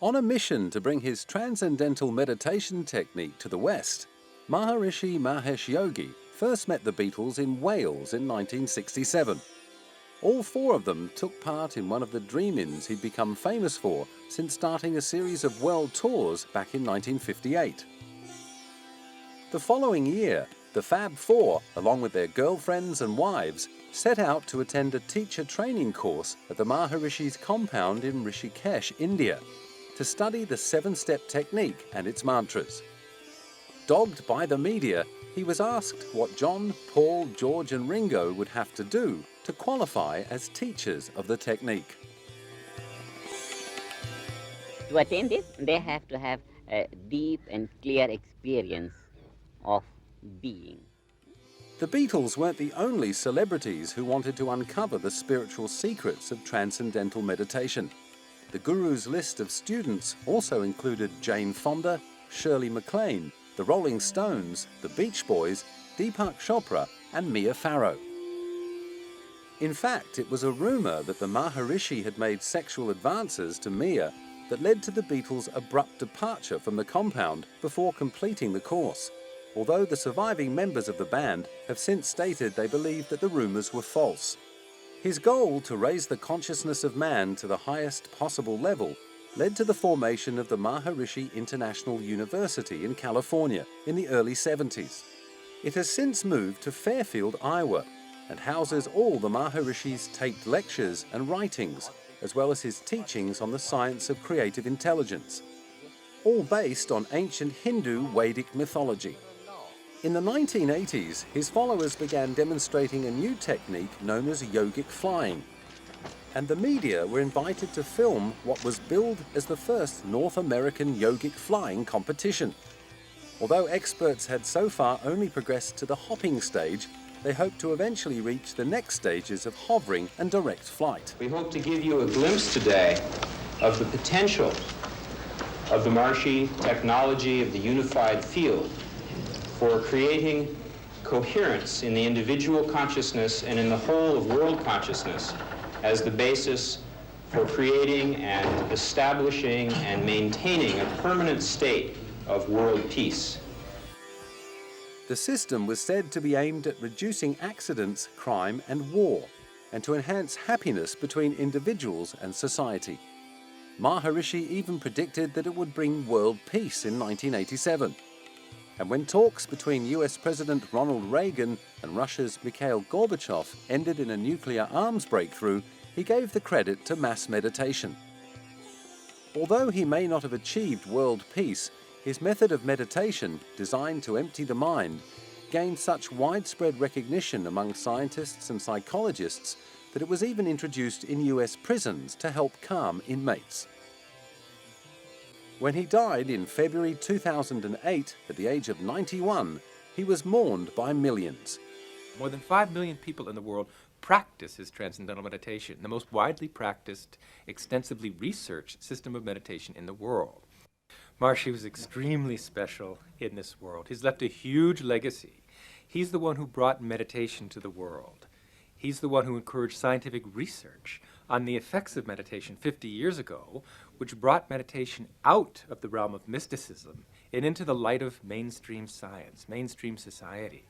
On a mission to bring his Transcendental Meditation technique to the West, Maharishi Mahesh Yogi first met the Beatles in Wales in 1967. All four of them took part in one of the dream-ins he'd become famous for since starting a series of world tours back in 1958. The following year, the Fab Four, along with their girlfriends and wives, set out to attend a teacher training course at the Maharishi's compound in Rishikesh, India, to study the seven-step technique and its mantras. Dogged by the media, he was asked what John, Paul, George and Ringo would have to do to qualify as teachers of the technique. To attain this, they have to have a deep and clear experience of being. The Beatles weren't the only celebrities who wanted to uncover the spiritual secrets of transcendental meditation. The Guru's list of students also included Jane Fonda, Shirley MacLaine, the Rolling Stones, the Beach Boys, Deepak Chopra and Mia Farrow. In fact, it was a rumour that the Maharishi had made sexual advances to Mia that led to the Beatles' abrupt departure from the compound before completing the course, although the surviving members of the band have since stated they believe that the rumours were false. His goal to raise the consciousness of man to the highest possible level led to the formation of the Maharishi International University in California in the early 70s. It has since moved to Fairfield, Iowa, and houses all the Maharishi's taped lectures and writings, as well as his teachings on the science of creative intelligence, all based on ancient Hindu Vedic mythology. In the 1980s, his followers began demonstrating a new technique known as yogic flying, and the media were invited to film what was billed as the first North American yogic flying competition. Although experts had so far only progressed to the hopping stage, they hoped to eventually reach the next stages of hovering and direct flight. We hope to give you a glimpse today of the potential of the Maharishi technology of the unified field for creating coherence in the individual consciousness and in the whole of world consciousness as the basis for creating and establishing and maintaining a permanent state of world peace. The system was said to be aimed at reducing accidents, crime and war, and to enhance happiness between individuals and society. Maharishi even predicted that it would bring world peace in 1987. And when talks between US President Ronald Reagan and Russia's Mikhail Gorbachev ended in a nuclear arms breakthrough, he gave the credit to mass meditation. Although he may not have achieved world peace, his method of meditation, designed to empty the mind, gained such widespread recognition among scientists and psychologists that it was even introduced in US prisons to help calm inmates. When he died in February 2008 at the age of 91, he was mourned by millions. More than 5 million people in the world practice his transcendental meditation, the most widely practiced, extensively researched system of meditation in the world. Maharishi was extremely special in this world. He's left a huge legacy. He's the one who brought meditation to the world. He's the one who encouraged scientific research on the effects of meditation 50 years ago, which brought meditation out of the realm of mysticism and into the light of mainstream science, mainstream society.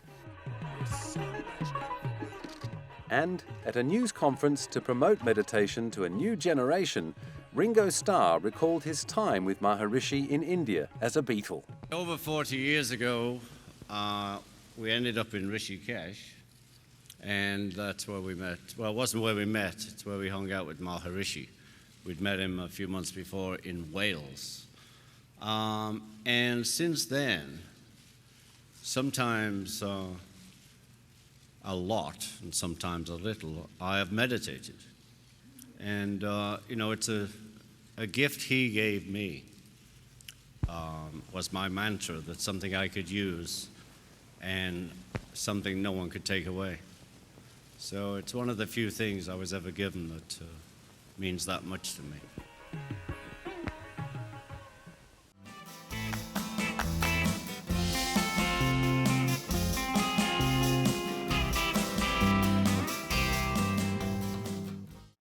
And at a news conference to promote meditation to a new generation, Ringo Starr recalled his time with Maharishi in India as a Beatle. Over 40 years ago, we ended up in Rishikesh, and that's where we met. Well, it wasn't where we met, it's where we hung out with Maharishi. We'd met him a few months before in Wales. And since then, sometimes a lot and sometimes a little, I have meditated. And, it's a gift he gave me, was my mantra, that's something I could use and something no one could take away. So it's one of the few things I was ever given that means that much to me.